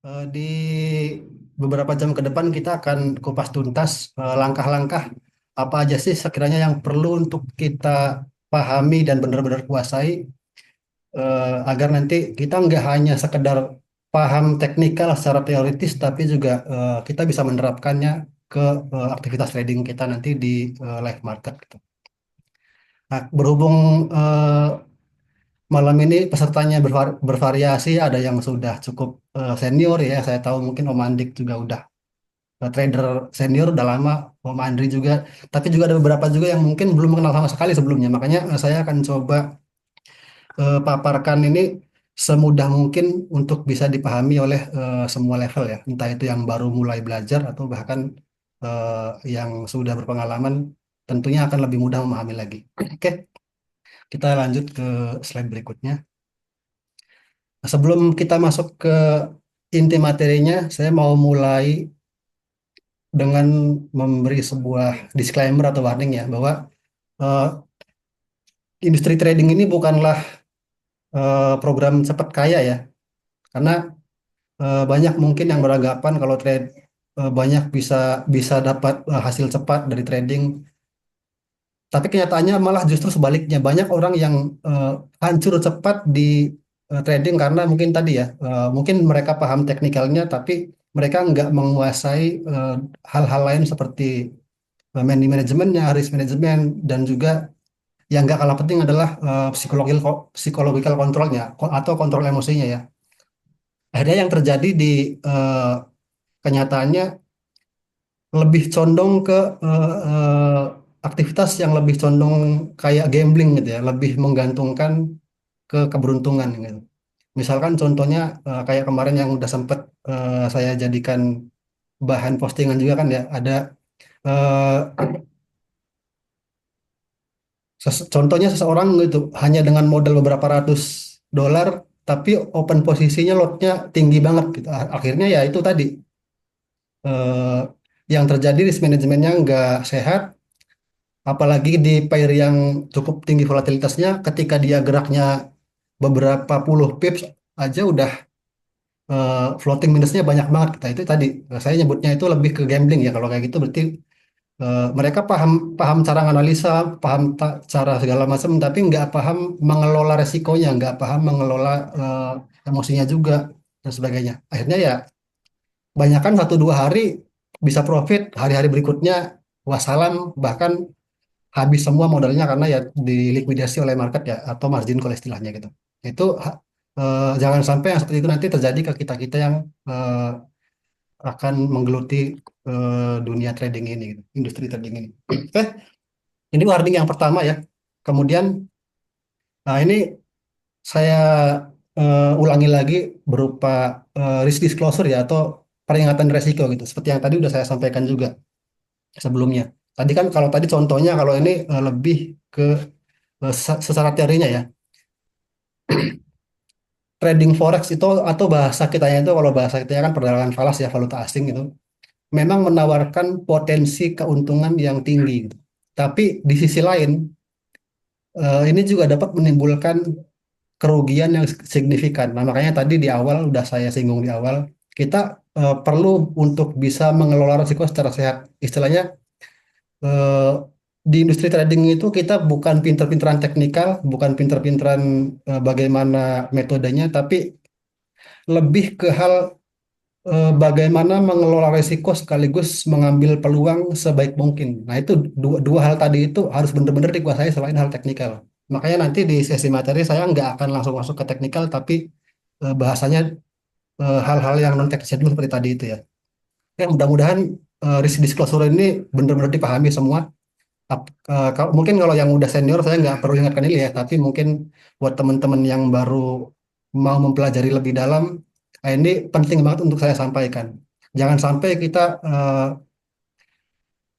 Di beberapa jam ke depan kita akan kupas tuntas langkah-langkah apa aja sih sekiranya yang perlu untuk kita pahami dan benar-benar kuasai agar nanti kita nggak hanya sekedar paham teknikal secara teoritis tapi juga kita bisa menerapkannya ke aktivitas trading kita nanti di live market gitu. Nah, berhubung malam ini pesertanya bervariasi, ada yang sudah cukup senior ya. Saya tahu mungkin Om Andik juga udah trader senior udah lama, Om Andri juga. Tapi juga ada beberapa juga yang mungkin belum mengenal sama sekali sebelumnya. Makanya saya akan coba paparkan ini semudah mungkin untuk bisa dipahami oleh semua level ya. Entah itu yang baru mulai belajar atau bahkan yang sudah berpengalaman, tentunya akan lebih mudah memahami lagi. Oke, kita lanjut ke slide berikutnya. Nah, sebelum kita masuk ke inti materinya, saya mau mulai dengan memberi sebuah disclaimer atau warning ya, bahwa eh, industri trading ini bukanlah program cepat kaya ya, karena banyak mungkin yang beranggapan kalau trade banyak bisa bisa dapat hasil cepat dari trading, tapi kenyataannya malah justru sebaliknya, banyak orang yang eh, hancur cepat di trading karena mungkin tadi ya, mungkin mereka paham teknikalnya, tapi mereka nggak menguasai hal-hal lain seperti money manajemennya, risk management, dan juga yang nggak kalah penting adalah psychological controlnya atau kontrol emosinya ya. Akhirnya yang terjadi di eh, kenyataannya lebih condong ke aktivitas yang lebih condong kayak gambling gitu ya, lebih menggantungkan ke keberuntungan gitu. Misalkan contohnya kayak kemarin yang udah sempet saya jadikan bahan postingan juga kan ya, ada eh, contohnya seseorang gitu hanya dengan modal beberapa ratus dolar tapi open posisinya lotnya tinggi banget gitu. Akhirnya ya itu tadi eh, yang terjadi risk manajemennya nggak sehat, apalagi di pair yang cukup tinggi volatilitasnya, ketika dia geraknya beberapa puluh pips aja udah floating minusnya banyak banget. Kita itu tadi saya nyebutnya itu lebih ke gambling ya, kalau kayak gitu berarti mereka paham paham cara analisa, paham cara segala macam, tapi nggak paham mengelola resikonya, nggak paham mengelola emosinya juga dan sebagainya. Akhirnya ya, banyakkan 1 2 hari bisa profit, hari-hari berikutnya wassalam, bahkan habis semua modalnya karena ya dilikuidasi oleh market ya, atau margin call istilahnya gitu. Itu jangan sampai yang seperti itu nanti terjadi ke kita-kita yang akan menggeluti dunia trading ini, gitu, industri trading ini. Oke, ini warning yang pertama ya. Kemudian, nah ini saya ulangi lagi berupa risk disclosure ya, atau peringatan resiko gitu. Seperti yang tadi udah saya sampaikan juga sebelumnya. Tadi kan kalau tadi contohnya, kalau ini lebih ke secara teorinya ya. Trading forex itu, atau bahasa kitanya itu, kalau bahasa kitanya kan perdagangan falas ya, valuta asing itu, memang menawarkan potensi keuntungan yang tinggi gitu. Tapi di sisi lain, ini juga dapat menimbulkan kerugian yang signifikan. Nah, makanya tadi di awal udah saya singgung di awal, kita perlu untuk bisa mengelola risiko secara sehat. Istilahnya eh, di industri trading itu kita bukan pinter-pinteran teknikal, bukan pinter-pinteran bagaimana metodenya, tapi lebih ke hal bagaimana mengelola risiko sekaligus mengambil peluang sebaik mungkin. Nah, itu dua hal tadi itu harus benar-benar dikuasai selain hal teknikal. Makanya nanti di sesi materi saya nggak akan langsung masuk ke teknikal, tapi bahasanya hal-hal yang non teknis dulu seperti tadi itu ya. Ya, mudah-mudahan risk disclosure ini benar-benar dipahami semua. Mungkin kalau yang udah senior saya nggak perlu ingatkan ini ya, tapi mungkin buat teman-teman yang baru mau mempelajari lebih dalam, ini penting banget untuk saya sampaikan. Jangan sampai kita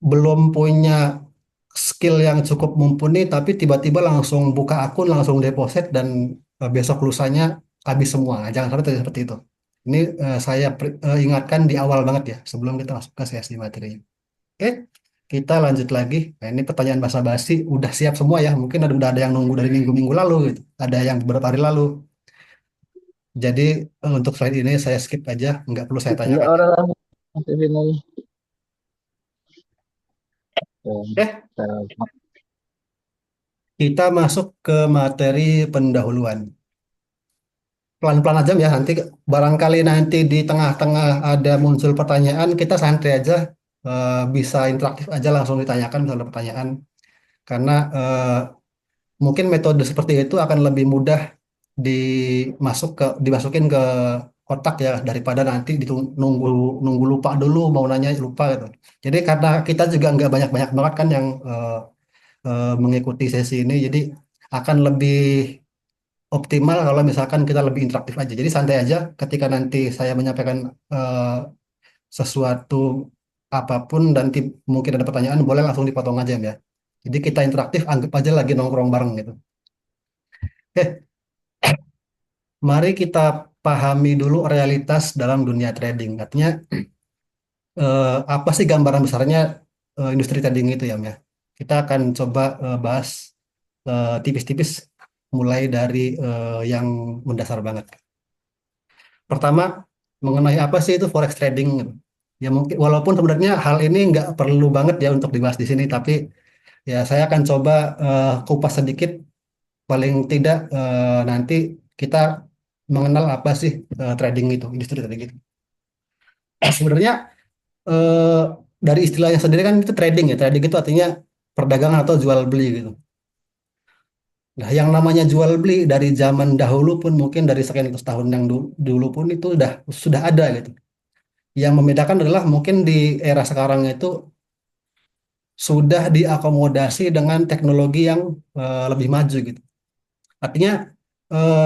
belum punya skill yang cukup mumpuni, tapi tiba-tiba langsung buka akun, langsung deposit, dan besok lusanya habis semua. Nah, jangan sampai terjadi seperti itu. Ini saya ingatkan di awal banget ya, sebelum kita masuk ke sesi materinya. Oke, kita lanjut lagi. Nah, ini pertanyaan basa-basi, udah siap semua ya. Mungkin udah ada yang nunggu dari minggu-minggu lalu gitu. Ada yang beberapa hari lalu. Jadi untuk slide ini saya skip aja, nggak perlu saya Iya tanyakan ya. orang lah masuk sini. Oke, Eh, kita masuk ke materi pendahuluan. Pelan-pelan aja ya, nanti barangkali nanti di tengah-tengah ada muncul pertanyaan, kita santai aja, bisa interaktif aja langsung ditanyakan misalnya ada pertanyaan. Karena mungkin metode seperti itu akan lebih mudah dimasukin ke otak ya daripada nanti nunggu nunggu lupa dulu mau nanya lupa gitu. Jadi karena kita juga nggak banyak-banyak banget kan yang mengikuti sesi ini, jadi akan lebih optimal kalau misalkan kita lebih interaktif aja. Jadi santai aja ketika nanti saya menyampaikan eh, sesuatu apapun dan mungkin ada pertanyaan boleh langsung dipotong aja ya. Jadi kita interaktif anggap aja lagi nongkrong bareng gitu. Oke, mari kita pahami dulu realitas dalam dunia trading. Artinya apa sih gambaran besarnya industri trading itu ya, Mia? Kita akan coba bahas tipis-tipis mulai dari yang mendasar banget. Pertama, mengenai apa sih itu forex trading? Ya mungkin walaupun sebenarnya hal ini nggak perlu banget ya untuk dibahas di sini, tapi ya saya akan coba kupas sedikit, paling tidak nanti kita mengenal apa sih trading itu, industri trading itu. Sebenarnya eh, dari istilahnya sendiri kan itu trading ya. Trading itu artinya perdagangan atau jual beli gitu. Nah, yang namanya jual beli dari zaman dahulu pun mungkin dari sekian ratus tahun yang dulu pun itu sudah ada gitu. Yang membedakan adalah mungkin di era sekarang itu sudah diakomodasi dengan teknologi yang lebih maju gitu. Artinya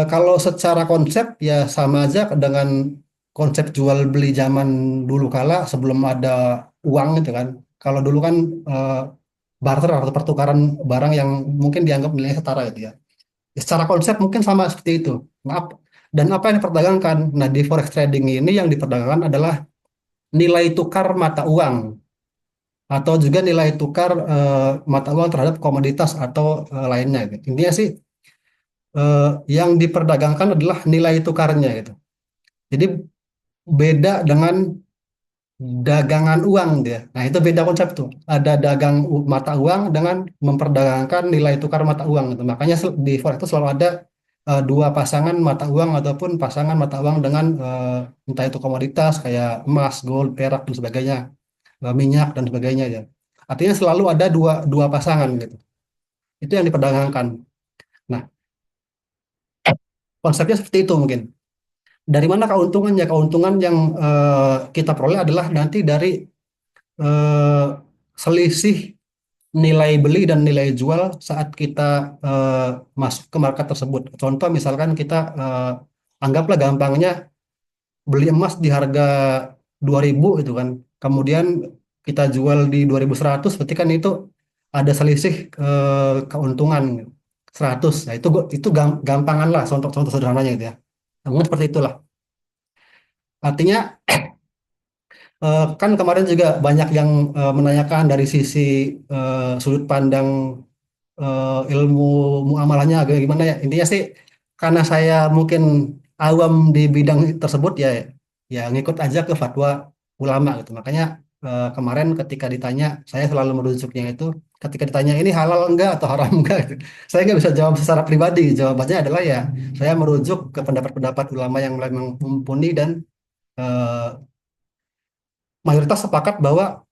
kalau secara konsep ya sama aja dengan konsep jual beli zaman dulu kala sebelum ada uang gitu kan. Kalau dulu kan eh, barter atau pertukaran barang yang mungkin dianggap nilainya setara gitu ya. Ya, secara konsep mungkin sama seperti itu. Maaf. Dan apa yang diperdagangkan? Nah, di forex trading ini yang diperdagangkan adalah nilai tukar mata uang atau juga nilai tukar mata uang terhadap komoditas atau lainnya gitu. Intinya sih yang diperdagangkan adalah nilai tukarnya gitu. Jadi beda dengan dagangan uang dia. Nah, itu beda konsep tuh. Ada mata uang dengan memperdagangkan nilai tukar mata uang gitu. Makanya di forex itu selalu ada dua pasangan mata uang ataupun pasangan mata uang dengan entah itu komoditas kayak emas, gold, perak dan sebagainya, minyak dan sebagainya ya. Artinya selalu ada dua dua pasangan gitu. Itu yang diperdagangkan. Nah, konsepnya seperti itu mungkin. Dari mana keuntungannya? Keuntungan yang kita peroleh adalah nanti dari eh, selisih nilai beli dan nilai jual saat kita eh, masuk ke market tersebut. Contoh misalkan kita anggaplah gampangnya beli emas di harga 2.000 itu kan. Kemudian kita jual di 2.100, berarti kan itu ada selisih keuntungan 100. Nah, itu gampangan lah contoh-contoh sederhananya gitu ya. Namun seperti itulah. Artinya kan kemarin juga banyak yang menanyakan dari sisi sudut pandang ilmu muamalahnya agak gimana ya. Intinya sih karena saya mungkin awam di bidang tersebut ya, ya ngikut aja ke fatwa ulama gitu. Makanya kemarin ketika ditanya, saya selalu merujuknya itu ketika ditanya ini halal enggak atau haram enggak gitu. Saya nggak bisa jawab secara pribadi. Jawabannya adalah ya saya merujuk ke pendapat-pendapat ulama yang memang mumpuni dan eh, mayoritas sepakat bahwa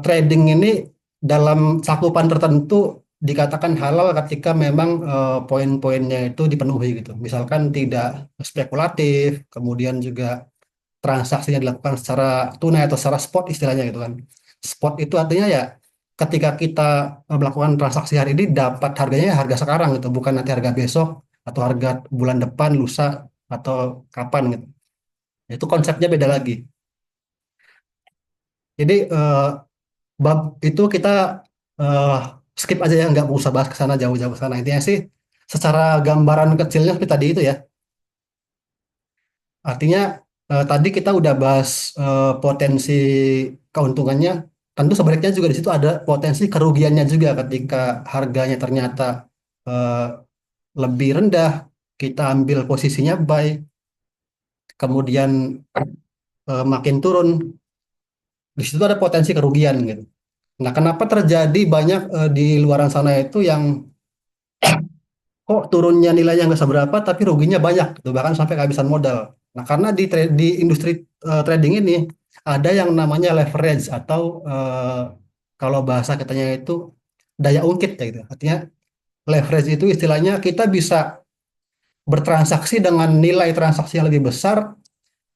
trading ini dalam cakupan tertentu dikatakan halal ketika memang poin-poinnya itu dipenuhi gitu. Misalkan tidak spekulatif, kemudian juga transaksinya dilakukan secara tunai atau secara spot istilahnya gitu kan. Spot itu artinya ya ketika kita melakukan transaksi hari ini dapat harganya ya harga sekarang gitu, bukan nanti harga besok atau harga bulan depan, lusa atau kapan gitu. Itu konsepnya beda lagi. Jadi bab itu kita eh, skip aja ya, nggak usah bahas ke sana jauh-jauh ke sana. Intinya sih secara gambaran kecilnya seperti tadi itu ya. Artinya tadi kita udah bahas potensi keuntungannya. Tentu sebaliknya juga di situ ada potensi kerugiannya juga ketika harganya ternyata eh, lebih rendah, kita ambil posisinya buy. kemudian makin turun, di situ ada potensi kerugian gitu. Nah, kenapa terjadi banyak di luaran sana itu yang kok turunnya nilainya nggak seberapa tapi ruginya banyak gitu, bahkan sampai kehabisan modal. Nah, karena di industri trading ini ada yang namanya leverage atau kalau bahasa katanya itu daya ungkit ya gitu. Artinya leverage itu istilahnya kita bisa bertransaksi dengan nilai transaksi yang lebih besar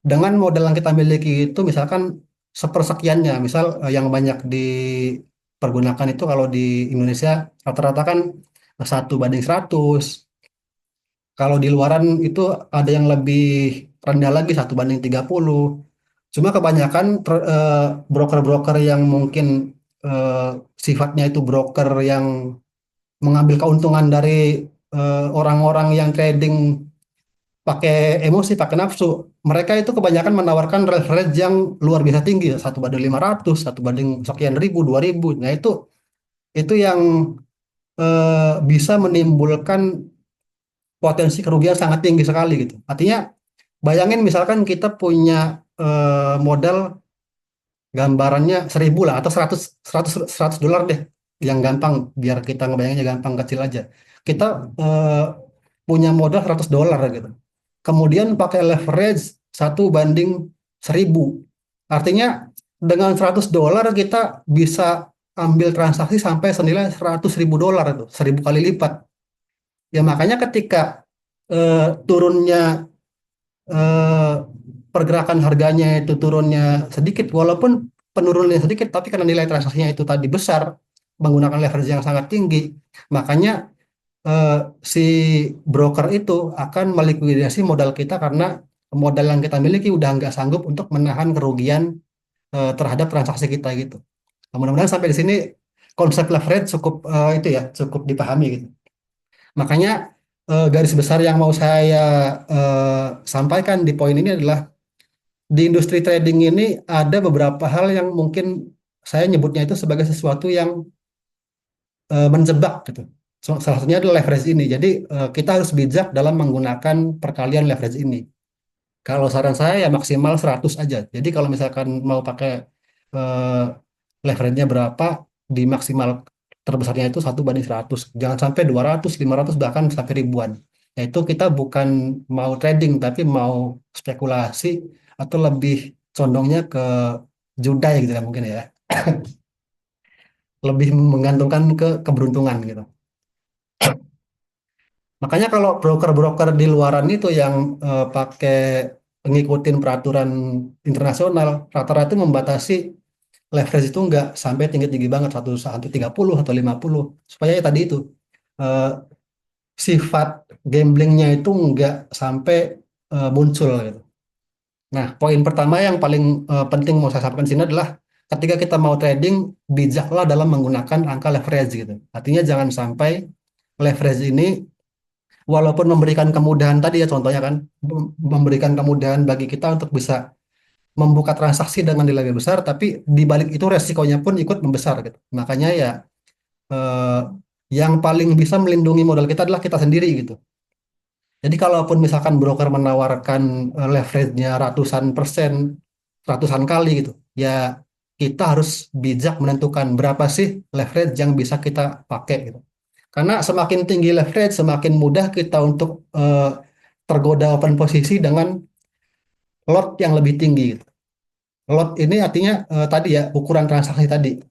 dengan modal yang kita miliki itu misalkan sepersekiannya. Misal yang banyak dipergunakan itu kalau di Indonesia rata-rata kan 1:100. Kalau di luaran itu ada yang lebih rendah lagi 1:30. Cuma kebanyakan broker-broker yang mungkin eh, sifatnya itu broker yang mengambil keuntungan dari orang-orang yang trading pakai emosi, pakai nafsu. Mereka itu kebanyakan menawarkan leverage yang luar biasa tinggi, 1:500, 1 banding sekian ribu, 2.000. Nah itu yang bisa menimbulkan potensi kerugian sangat tinggi sekali gitu. Artinya bayangin misalkan kita punya modal gambarannya 1.000 lah atau 100 dolar deh, yang gampang biar kita ngebayanginnya gampang kecil aja. Kita eh, punya modal 100 dolar gitu. Kemudian pakai leverage 1:1.000. Artinya dengan 100 dolar kita bisa ambil transaksi sampai senilai 100.000 dolar itu, 1.000 kali lipat. Ya makanya ketika turunnya eh, pergerakan harganya itu turunnya sedikit, walaupun penurunannya sedikit, tapi karena nilai transaksinya itu tadi besar, menggunakan leverage yang sangat tinggi, makanya eh, si broker itu akan melikuidasi modal kita karena modal yang kita miliki udah nggak sanggup untuk menahan kerugian terhadap transaksi kita gitu. Nah, mudah-mudahan sampai di sini konsep leverage cukup itu ya cukup dipahami gitu. Makanya garis besar yang mau saya sampaikan di poin ini adalah di industri trading ini ada beberapa hal yang mungkin saya nyebutnya itu sebagai sesuatu yang menjebak gitu. Salah satunya adalah leverage ini. Jadi kita harus bijak dalam menggunakan perkalian leverage ini. Kalau saran saya ya maksimal 100 aja. Jadi kalau misalkan mau pakai eh, leverage-nya berapa, di maksimal terbesarnya itu 1:100. Jangan sampai 200, 500 bahkan sampai ribuan. Yaitu kita bukan mau trading tapi mau spekulasi atau lebih condongnya ke judai gitu ya mungkin ya. Lebih menggantungkan ke keberuntungan gitu. Makanya kalau broker-broker di luaran itu yang pakai ngikutin peraturan internasional, rata-rata membatasi leverage itu nggak sampai tinggi-tinggi banget, satu satu 30 atau 50, supaya ya tadi itu eh, sifat gamblingnya itu nggak sampai muncul gitu. Nah, poin pertama yang paling penting mau saya sampaikan di sini adalah ketika kita mau trading, bijaklah dalam menggunakan angka leverage gitu. Artinya jangan sampai leverage ini walaupun memberikan kemudahan tadi ya contohnya kan memberikan kemudahan bagi kita untuk bisa membuka transaksi dengan nilai lebih besar, tapi di balik itu resikonya pun ikut membesar gitu. Makanya ya eh, yang paling bisa melindungi modal kita adalah kita sendiri gitu. Jadi kalaupun misalkan broker menawarkan leverage-nya ratusan persen, ratusan kali gitu, ya kita harus bijak menentukan berapa sih leverage yang bisa kita pakai gitu. Karena semakin tinggi leverage, semakin mudah kita untuk tergoda open posisi dengan lot yang lebih tinggi gitu. Lot ini artinya tadi ya ukuran transaksi tadi.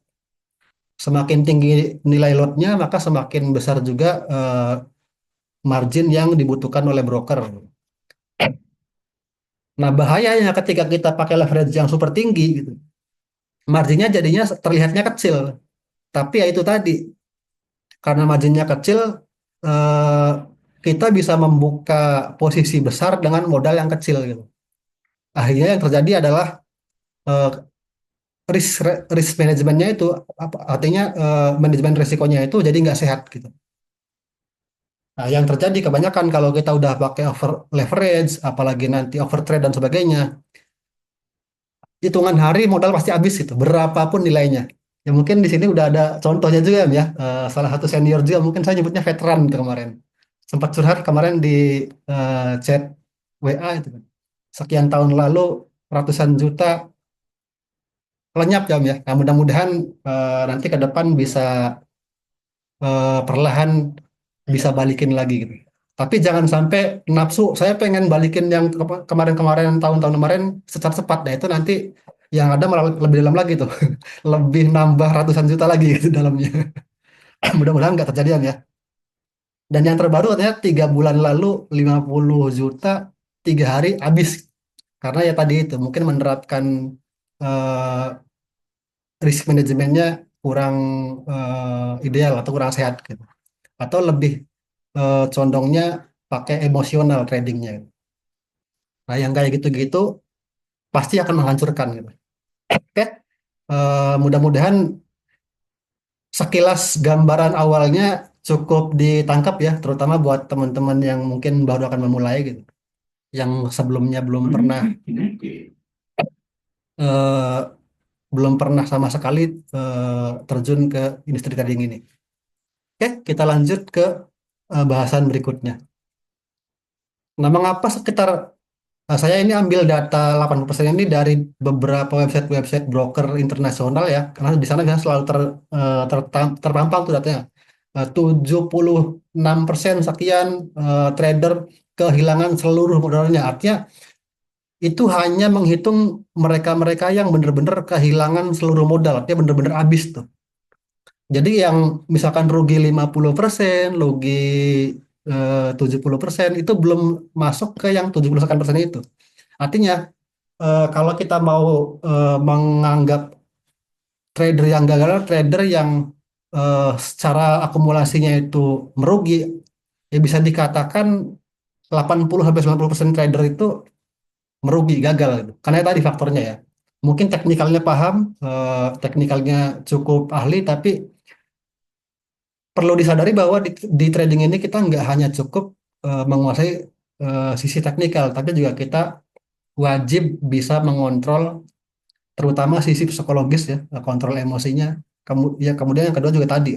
Semakin tinggi nilai lotnya, maka semakin besar juga margin yang dibutuhkan oleh broker. Nah, bahayanya ketika kita pakai leverage yang super tinggi gitu, marginnya jadinya terlihatnya kecil. Tapi ya itu tadi, karena marginnya kecil, eh, kita bisa membuka posisi besar dengan modal yang kecil gitu. Akhirnya yang terjadi adalah eh, risk manajemennya itu, artinya manajemen risikonya itu jadi nggak sehat gitu. Nah, yang terjadi kebanyakan kalau kita udah pakai over leverage, apalagi nanti overtrade dan sebagainya, hitungan hari modal pasti habis itu, berapapun nilainya. Ya mungkin di sini udah ada contohnya juga ya, salah satu senior juga, mungkin saya nyebutnya veteran itu kemarin. Sempat curhat kemarin di chat WA itu kan. sekian tahun lalu ratusan juta lenyap ya Om ya. Nah, mudah-mudahan nanti ke depan bisa perlahan bisa balikin lagi gitu. Tapi jangan sampai nafsu, saya pengen balikin yang kemarin-kemarin, tahun-tahun kemarin secara cepat. Nah itu nanti yang ada malah lebih dalam lagi tuh. Lebih nambah ratusan juta lagi gitu dalamnya. Mudah-mudahan nggak terjadian ya. Dan yang terbaru katanya 3 bulan lalu 50 juta 3 hari habis. Karena ya tadi itu mungkin menerapkan eh, risk manajemennya kurang ideal atau kurang sehat gitu. Atau lebih condongnya pakai emosional tradingnya. Nah, yang kayak gitu-gitu pasti akan menghancurkan gitu. Oke, mudah-mudahan sekilas gambaran awalnya cukup ditangkap ya, terutama buat teman-teman yang mungkin baru akan memulai gitu, yang sebelumnya eh, belum pernah sama sekali terjun ke industri trading ini. Oke, kita lanjut ke bahasan berikutnya. Nah, mengapa sekitar saya ini ambil data 80% ini dari beberapa website-website broker internasional ya, karena di sana biasanya selalu terpampang tuh datanya. 76% sekian trader kehilangan seluruh modalnya. Artinya itu hanya menghitung mereka-mereka yang benar-benar kehilangan seluruh modal, artinya benar-benar habis tuh. Jadi yang misalkan rugi 50%, rugi 70% itu belum masuk ke yang 70% itu. Artinya kalau kita mau menganggap trader yang gagal, trader yang secara akumulasinya itu merugi, ya bisa dikatakan 80-90% trader itu merugi, gagal gitu. Karena tadi faktornya ya. Mungkin teknikalnya paham, teknikalnya cukup ahli, tapi perlu disadari bahwa di trading ini kita nggak hanya cukup menguasai sisi teknikal, tapi juga kita wajib bisa mengontrol terutama sisi psikologis ya, kontrol emosinya. Kemudian yang kedua juga tadi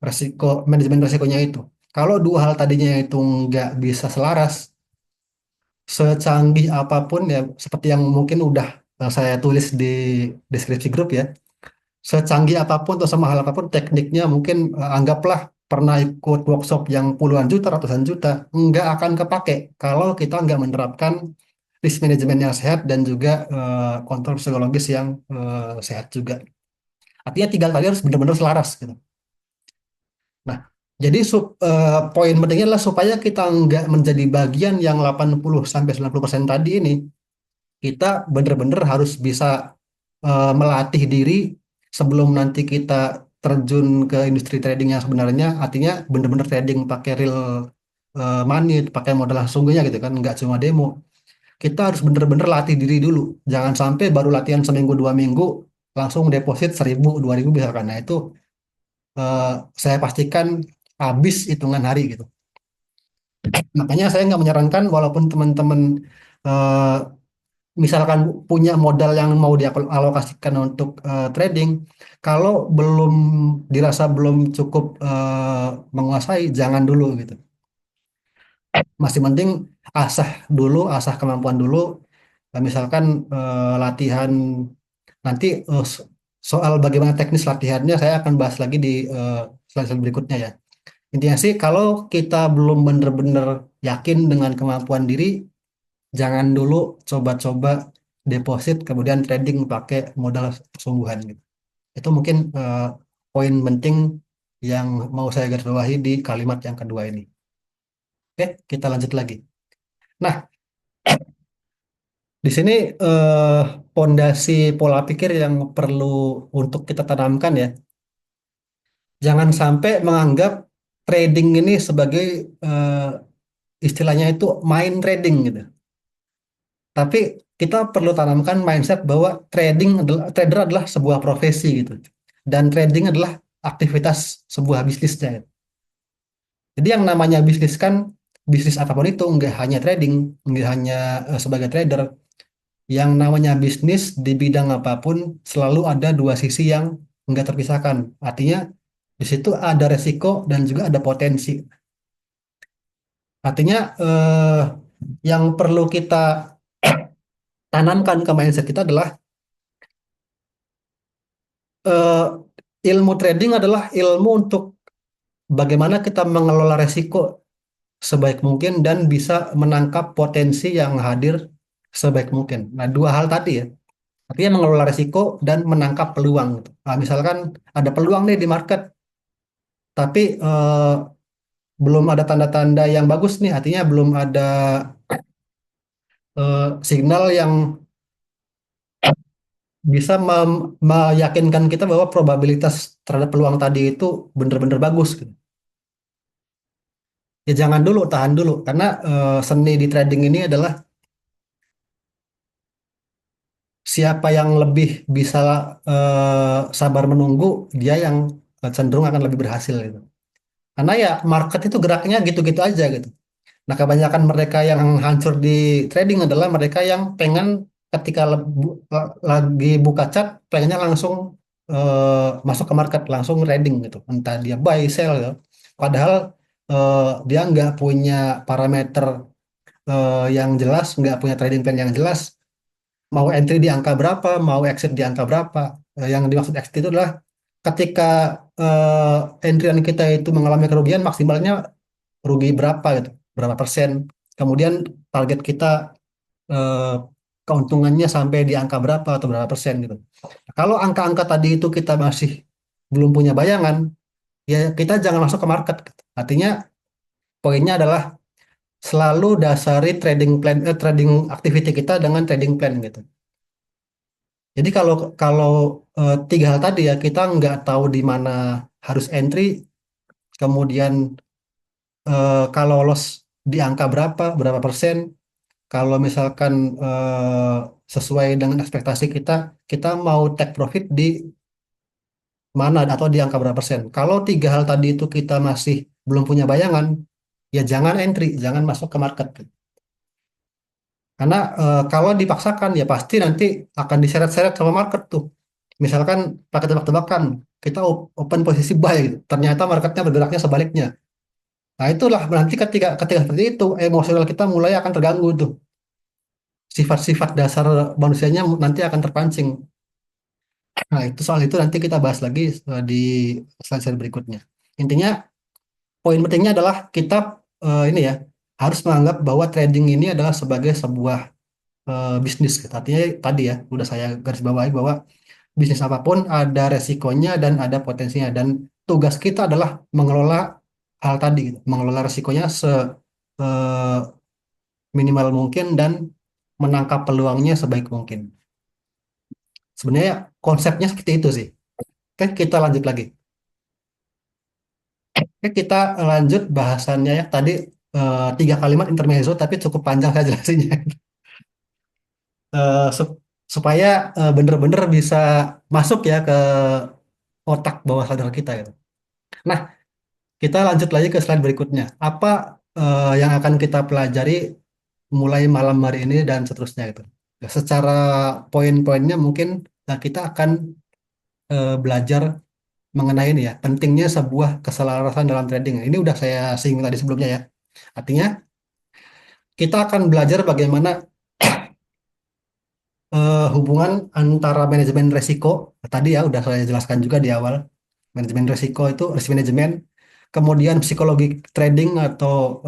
resiko manajemen resikonya itu. Kalau dua hal tadinya itu nggak bisa selaras, secanggih apapun ya, seperti yang mungkin udah saya tulis di deskripsi grup ya, secanggih apapun atau sama hal apapun tekniknya mungkin anggaplah pernah ikut workshop yang puluhan juta, ratusan juta, nggak akan kepake kalau kita nggak menerapkan risk management yang sehat dan juga kontrol psikologis yang sehat juga. Artinya tiga tadi harus benar-benar selaras gitu. Nah, jadi poin pentingnya adalah supaya kita nggak menjadi bagian yang 80-90% tadi ini, kita benar-benar harus bisa melatih diri sebelum nanti kita terjun ke industri trading yang sebenarnya, artinya benar-benar trading pakai real money, pakai modal sesungguhnya gitu kan, nggak cuma demo. Kita harus bener-bener latih diri dulu. Jangan sampai baru latihan seminggu 2 minggu langsung deposit 1.000 2.000 misalkan. Nah itu eh, saya pastikan habis hitungan hari gitu. Makanya saya nggak menyarankan walaupun teman-teman eh, misalkan punya modal yang mau dialokasikan untuk trading, kalau belum dirasa belum cukup menguasai, jangan dulu gitu. Masih penting asah dulu, asah kemampuan dulu. Misalkan latihan nanti soal bagaimana teknis latihannya saya akan bahas lagi di slide berikutnya ya. Intinya sih kalau kita belum benar-benar yakin dengan kemampuan diri, jangan dulu coba-coba deposit kemudian trading pakai modal sungguhan gitu. Itu mungkin poin penting yang mau saya garis bawahi di kalimat yang kedua ini. Oke, kita lanjut lagi. Nah, di sini pondasi pola pikir yang perlu untuk kita tanamkan ya. Jangan sampai menganggap trading ini sebagai eh, istilahnya itu main trading gitu. Tapi kita perlu tanamkan mindset bahwa trader adalah sebuah profesi gitu. Dan trading adalah aktivitas sebuah bisnisnya. Jadi yang namanya bisnis kan bisnis apapun itu nggak hanya trading, nggak hanya sebagai trader. Yang namanya bisnis di bidang apapun selalu ada dua sisi yang nggak terpisahkan. Artinya di situ ada resiko dan juga ada potensi. Artinya yang perlu kita tanamkan ke mindset kita adalah eh, ilmu trading adalah ilmu untuk bagaimana kita mengelola resiko sebaik mungkin dan bisa menangkap potensi yang hadir sebaik mungkin. Nah, dua hal tadi ya. Artinya mengelola resiko dan menangkap peluang, gitu. Nah, misalkan ada peluang nih di market, tapi belum ada tanda-tanda yang bagus nih, artinya belum ada signal yang bisa meyakinkan kita bahwa probabilitas terhadap peluang tadi itu benar-benar bagus, gitu. Ya jangan dulu, tahan dulu, karena seni di trading ini adalah siapa yang lebih bisa sabar menunggu, dia yang cenderung akan lebih berhasil gitu. Karena ya market itu geraknya gitu-gitu aja gitu. Nah, kebanyakan mereka yang hancur di trading adalah mereka yang pengen ketika lagi buka chart pengennya langsung masuk ke market, langsung trading gitu. Entah dia buy, sell gitu. Padahal dia nggak punya parameter yang jelas, nggak punya trading plan yang jelas. Mau entry di angka berapa, mau exit di angka berapa. Yang dimaksud exit itu adalah ketika entryan kita itu mengalami kerugian maksimalnya rugi berapa gitu, berapa persen. Kemudian target kita eh, keuntungannya sampai di angka berapa atau berapa persen gitu. Kalau angka-angka tadi itu kita masih belum punya bayangan, ya kita jangan masuk ke market, gitu. Artinya poinnya adalah selalu dasari trading plan, trading activity kita dengan trading plan gitu. Jadi kalau kalau tiga hal tadi ya kita nggak tahu di mana harus entry, kemudian kalau loss di angka berapa, berapa persen, kalau misalkan sesuai dengan ekspektasi kita, kita mau take profit di mana atau di angka berapa persen. Kalau tiga hal tadi itu kita masih belum punya bayangan, ya jangan entry, jangan masuk ke market. Karena kalau dipaksakan ya pasti nanti akan diseret-seret sama market tuh. Misalkan pakai tebak-tebakan, kita open posisi buy gitu. Ternyata marketnya bergeraknya sebaliknya. Nah, itulah nanti ketika ketika seperti itu emosional kita mulai akan terganggu tuh. Sifat-sifat dasar manusianya nanti akan terpancing. Nah, itu soal itu nanti kita bahas lagi di slide berikutnya. Intinya, poin pentingnya adalah kita ini ya harus menganggap bahwa trading ini adalah sebagai sebuah bisnis. Artinya tadi ya udah saya garis bawahi bahwa bisnis apapun ada resikonya dan ada potensinya dan tugas kita adalah mengelola hal tadi, gitu. Mengelola resikonya eh, minimal mungkin dan menangkap peluangnya sebaik mungkin. Sebenarnya konsepnya seperti itu sih. Oke, kita lanjut lagi. Oke, kita lanjut bahasannya ya. Tadi tiga kalimat intermezzo tapi cukup panjang saya jelasinnya. Supaya bener-bener bisa masuk ya ke otak bawah sadar kita gitu. Nah, kita lanjut lagi ke slide berikutnya. Apa yang akan kita pelajari mulai malam hari ini dan seterusnya gitu. Ya, secara poin-poinnya mungkin kita akan belajar mengenai ini ya, pentingnya sebuah keselarasan dalam trading. Ini udah saya singgung tadi sebelumnya ya. Artinya kita akan belajar bagaimana hubungan antara manajemen resiko, tadi ya udah saya jelaskan juga di awal. Manajemen resiko itu risk management, kemudian psikologi trading atau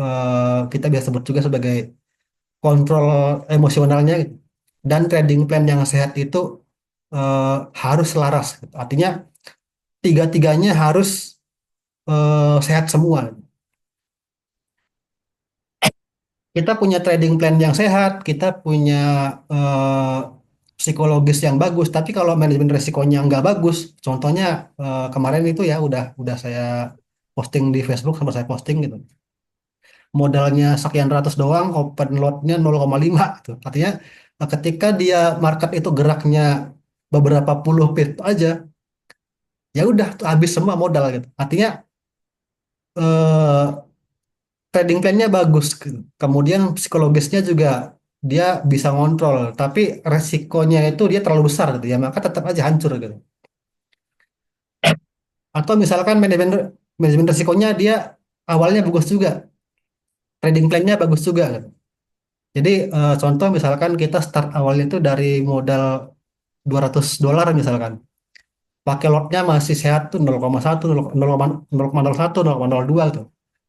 kita biasa sebut juga sebagai kontrol emosionalnya gitu. Dan trading plan yang sehat itu eh, harus selaras, gitu. Artinya tiga-tiganya harus sehat semua. Kita punya trading plan yang sehat, kita punya eh, psikologis yang bagus, tapi kalau manajemen resikonya nggak bagus, contohnya kemarin itu ya udah saya posting di Facebook sama saya posting gitu. Modalnya sekian ratus doang, open load-nya 0,5 gitu. Artinya ketika dia market itu geraknya beberapa puluh pip aja, ya udah tuh habis semua modal gitu. Artinya eh, trading plan-nya bagus gitu. Kemudian psikologisnya juga dia bisa ngontrol, tapi resikonya itu dia terlalu besar gitu ya, maka tetap aja hancur gitu. Atau misalkan manajemen manajemen resikonya dia awalnya bagus juga, trading plan-nya bagus juga gitu. Jadi contoh misalkan kita start awalnya itu dari modal $200 misalkan. Pakai lotnya masih sehat tuh 0,1, 0,01, 0,02 tuh.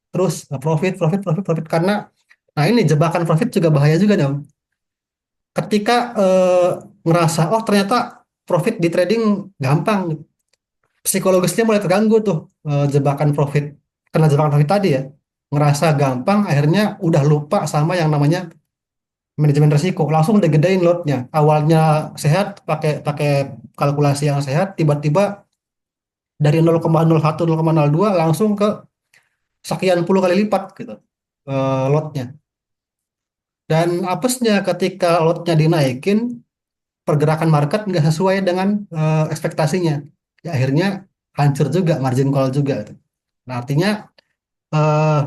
Terus profit, profit, profit, profit karena nah ini jebakan profit juga bahaya juga nih Om. Ketika ngerasa oh ternyata profit di trading gampang, psikologisnya mulai terganggu tuh jebakan profit. Karena jebakan profit tadi ya, ngerasa gampang akhirnya udah lupa sama yang namanya manajemen risiko, langsung digedein lotnya. Awalnya sehat pakai pakai kalkulasi yang sehat, tiba-tiba dari 0,01 0,02 langsung ke sekian puluh kali lipat gitu lotnya. Dan apesnya ketika lotnya dinaikin, pergerakan market nggak sesuai dengan ekspektasinya. Ya, akhirnya hancur juga, margin call juga gitu. Nah, artinya eh,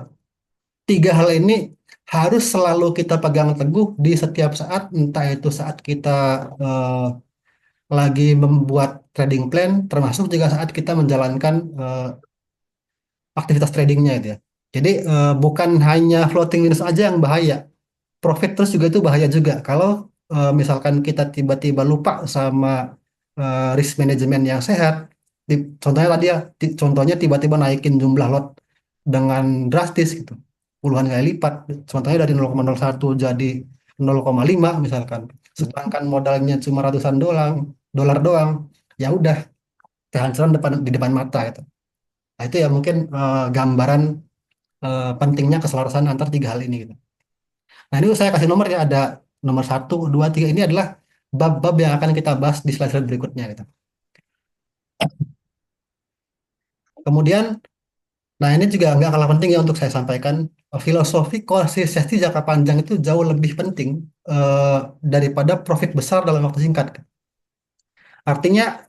tiga hal ini harus selalu kita pegang teguh di setiap saat, entah itu saat kita eh, lagi membuat trading plan, termasuk juga saat kita menjalankan aktivitas tradingnya itu ya. Jadi bukan hanya floating minus aja yang bahaya, profit terus juga itu bahaya juga. Kalau misalkan kita tiba-tiba lupa sama risk management yang sehat, contohnya tadi ya, contohnya tiba-tiba naikin jumlah lot dengan drastis gitu, puluhan kali lipat. Contohnya dari 0,01 jadi 0,5 misalkan. Sedangkan modalnya cuma ratusan dolar doang, ya udah kehancuran di depan mata gitu. Nah, itu ya mungkin gambaran pentingnya keselarasan antar tiga hal ini gitu. Nah, ini saya kasih nomor ya, ada nomor satu, dua, tiga. Ini adalah bab-bab yang akan kita bahas di slide-slide berikutnya gitu. Kemudian, nah ini juga nggak kalah penting ya untuk saya sampaikan. Filosofi konsistensi jangka panjang itu jauh lebih penting eh, daripada profit besar dalam waktu singkat. Artinya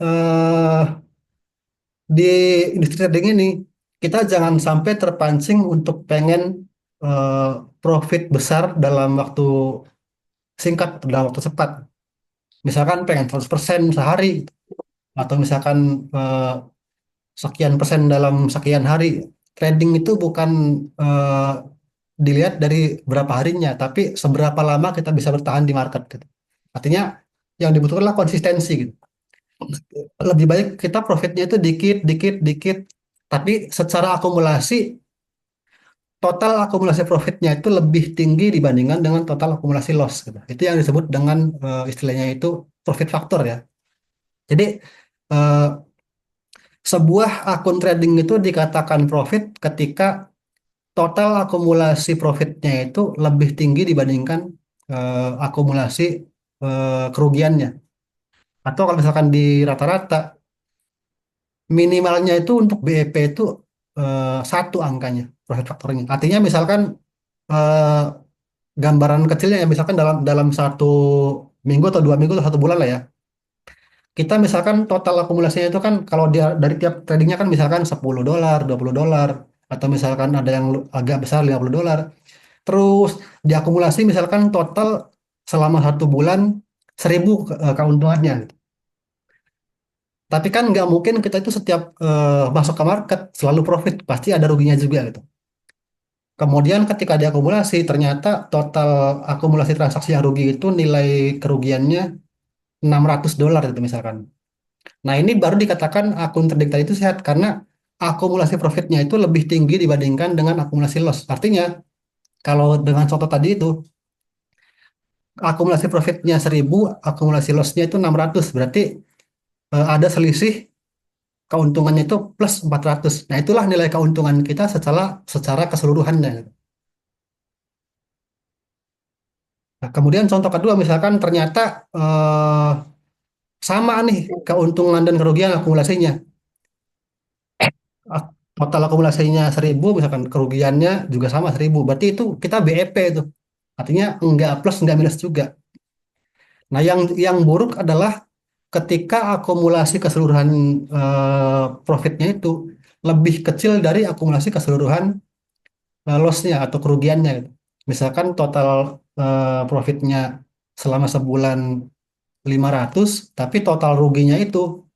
di industri trading ini kita jangan sampai terpancing untuk pengen eh, profit besar dalam waktu singkat, dalam waktu cepat. Misalkan pengen 100% sehari atau misalkan eh, sekian persen dalam sekian hari. Trading itu bukan eh, dilihat dari berapa harinya, tapi seberapa lama kita bisa bertahan di market gitu. Artinya yang dibutuhkan adalah konsistensi gitu. Lebih baik kita profitnya itu dikit, dikit, dikit, tapi secara akumulasi total akumulasi profitnya itu lebih tinggi dibandingkan dengan total akumulasi loss gitu. Itu yang disebut dengan istilahnya itu profit factor ya. Jadi eh, sebuah akun trading itu dikatakan profit ketika total akumulasi profitnya itu lebih tinggi dibandingkan akumulasi kerugiannya. Atau kalau misalkan di rata-rata, minimalnya itu untuk BEP itu satu angkanya, profit faktornya. Artinya misalkan eh, gambaran kecilnya ya, misalkan dalam dalam satu minggu atau 2 minggu atau 1 bulan lah ya. Kita misalkan total akumulasinya itu kan kalau dia dari tiap tradingnya kan misalkan $10, $20, atau misalkan ada yang agak besar $50. Terus diakumulasi misalkan total selama 1 bulan 1.000 keuntungannya. Tapi kan nggak mungkin kita itu setiap masuk ke market selalu profit, pasti ada ruginya juga gitu. Kemudian ketika diakumulasi ternyata total akumulasi transaksi yang rugi itu nilai kerugiannya $600 itu misalkan. Nah ini baru dikatakan akun trading tadi itu sehat karena akumulasi profitnya itu lebih tinggi dibandingkan dengan akumulasi loss. Artinya kalau dengan contoh tadi itu akumulasi profitnya 1.000, akumulasi lossnya itu 600. Berarti ada selisih keuntungannya itu plus 400. Nah, itulah nilai keuntungan kita secara secara keseluruhannya. Nah, kemudian contoh kedua misalkan ternyata eh, sama nih keuntungan dan kerugian akumulasinya. Ah, Total akumulasinya 1.000, misalkan kerugiannya juga sama 1.000. Berarti itu kita BEP itu. Artinya enggak plus enggak minus juga. Nah, yang buruk adalah ketika akumulasi keseluruhan profitnya itu lebih kecil dari akumulasi keseluruhan loss-nya atau kerugiannya gitu. Misalkan total profitnya selama sebulan 500, tapi total ruginya itu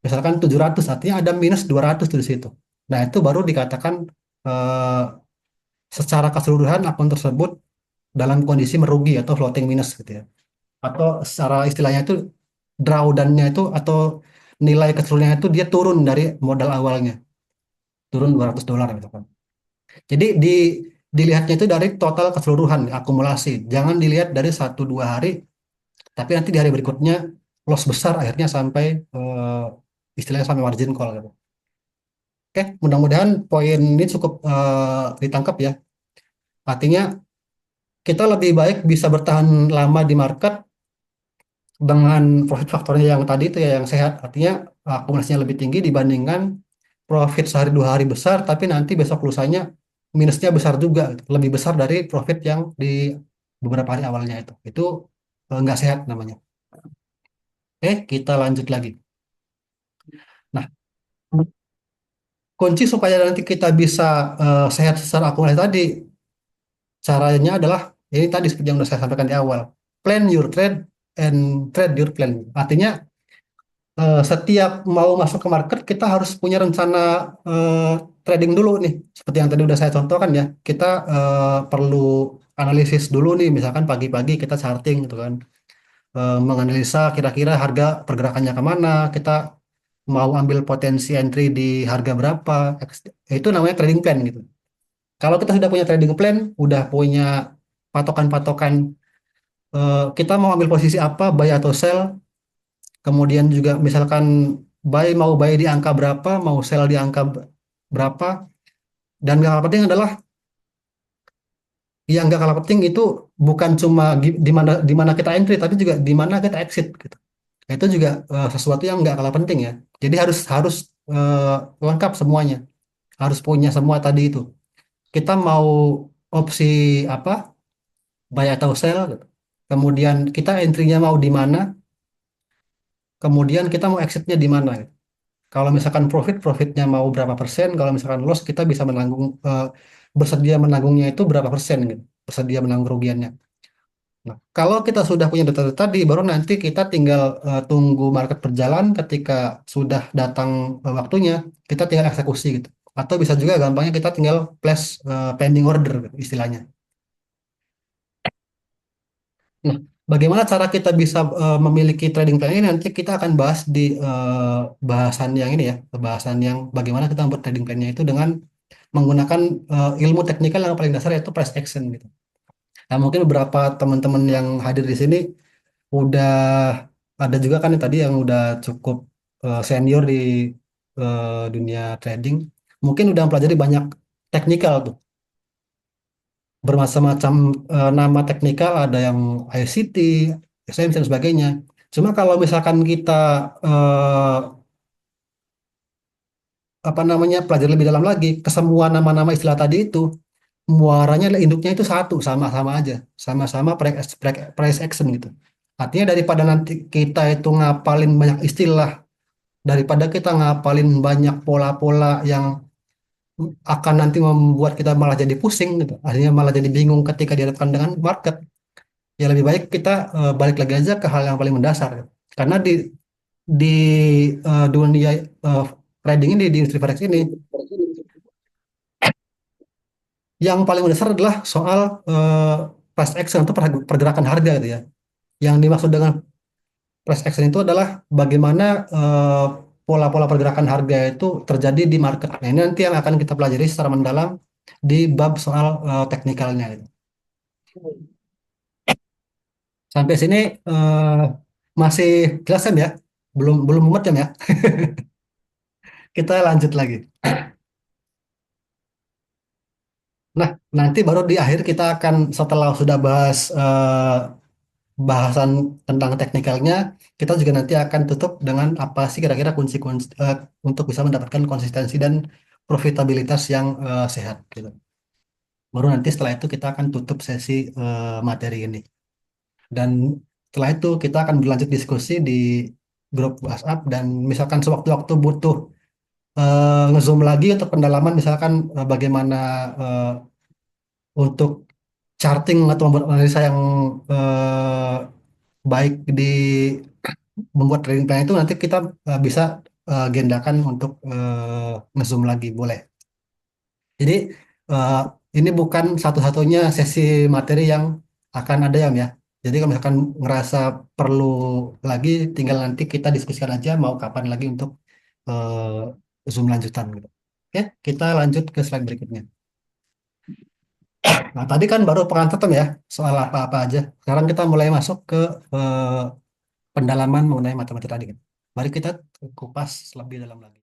misalkan 700, artinya ada minus 200 di situ. Nah, itu baru dikatakan eh, secara keseluruhan akun tersebut dalam kondisi merugi atau floating minus gitu ya. Atau secara istilahnya itu drawdown-nya itu atau nilai keseluruhannya itu dia turun dari modal awalnya, turun $200 gitu kan. Jadi dilihatnya itu dari total keseluruhan akumulasi. Jangan dilihat dari 1 2 hari, tapi nanti di hari berikutnya loss besar akhirnya sampai istilahnya sampai margin call gitu. Oke, mudah-mudahan poin ini cukup ditangkap ya. Artinya kita lebih baik bisa bertahan lama di market dengan profit faktornya yang tadi itu ya yang sehat. Artinya akumulasinya lebih tinggi dibandingkan profit sehari 2 hari besar, tapi nanti besok lusanya minusnya besar juga, gitu. Lebih besar dari profit yang di beberapa hari awalnya itu. Itu nggak sehat namanya. Oke, kita lanjut lagi. Nah, kunci supaya nanti kita bisa sehat secara akumulasi tadi, caranya adalah ini tadi seperti yang sudah saya sampaikan di awal. Plan your trade and trade your plan. Artinya setiap mau masuk ke market kita harus punya rencana trading dulu nih. Seperti yang tadi udah saya contohkan ya. Kita perlu analisis dulu nih. Misalkan pagi-pagi kita charting gitu kan. Menganalisa kira-kira harga pergerakannya kemana. Kita mau ambil potensi entry di harga berapa. Itu namanya trading plan gitu. Kalau kita sudah punya trading plan, udah punya patokan-patokan kita mau ambil posisi apa, buy atau sell, kemudian juga misalkan mau buy di angka berapa, mau sell di angka berapa, dan yang paling penting adalah yang nggak kalah penting itu bukan cuma di mana kita entry, tapi juga di mana kita exit gitu. Itu juga sesuatu yang nggak kalah penting ya. Jadi harus harus lengkap semuanya, harus punya semua tadi itu. Kita mau opsi apa, buy atau sell, gitu. Kemudian kita entry-nya mau di mana, kemudian kita mau exitnya di mana, gitu. Kalau misalkan profitnya mau berapa persen, kalau misalkan loss kita bisa menanggung bersedia menanggungnya itu berapa persen gitu, bersedia menanggung kerugiannya. Nah, kalau kita sudah punya data tadi, baru nanti kita tinggal tunggu market berjalan. Ketika sudah datang waktunya, kita tinggal eksekusi gitu. Atau bisa juga gampangnya kita tinggal place pending order gitu, istilahnya. Nah, bagaimana cara kita bisa memiliki trading plan ini nanti kita akan bahas di bahasan yang ini ya, bahasan yang bagaimana kita membuat trading plan-nya itu dengan menggunakan ilmu teknikal yang paling dasar yaitu price action gitu. Nah, mungkin beberapa teman-teman yang hadir di sini udah ada juga kan yang tadi yang udah cukup senior di dunia trading, mungkin udah mempelajari banyak teknikal tuh, bermacam-macam nama teknikal, ada yang ICT, SMC dan sebagainya. Cuma kalau misalkan kita eh, apa namanya pelajari lebih dalam lagi ke semua nama-nama istilah tadi itu, muaranya induknya itu satu, sama-sama aja, sama-sama price action gitu. Artinya daripada nanti kita itu ngapalin banyak istilah, daripada kita ngapalin banyak pola-pola yang akan nanti membuat kita malah jadi pusing gitu. Akhirnya malah jadi bingung ketika dihadapkan dengan market. Ya lebih baik kita balik lagi aja ke hal yang paling mendasar gitu. Karena di dunia eh, trading ini, di industri forex ini, yang paling mendasar adalah soal price action atau pergerakan harga gitu ya. Yang dimaksud dengan price action itu adalah bagaimana pola-pola pergerakan harga itu terjadi di market. Nah, ini nanti yang akan kita pelajari secara mendalam di bab soal teknikalnya gitu. Sampai sini eh, masih jelas kan ya? Belum belum mumet kan ya? Kita lanjut lagi. Nah, nanti baru di akhir kita akan setelah sudah bahas bahasan tentang teknikalnya, kita juga nanti akan tutup dengan apa sih kira-kira kunci-kunci untuk bisa mendapatkan konsistensi dan profitabilitas yang sehat gitu. Baru nanti setelah itu kita akan tutup sesi materi ini. Dan setelah itu kita akan berlanjut diskusi di grup WhatsApp dan misalkan sewaktu-waktu butuh ngezoom lagi untuk pendalaman misalkan bagaimana eh, untuk charting atau membuat analisa yang eh, baik di membuat trading plan itu nanti kita bisa agendakan untuk ngezoom lagi boleh. Jadi ini bukan satu-satunya sesi materi yang akan ada ya. Jadi kalau misalkan ngerasa perlu lagi, tinggal nanti kita diskusikan aja mau kapan lagi untuk Zoom lanjutan gitu. Oke, kita lanjut ke slide berikutnya. Nah, tadi kan baru pengantar ya soal apa-apa aja. Sekarang kita mulai masuk ke pendalaman mengenai matematika tadi kan. Mari kita kupas lebih dalam lagi.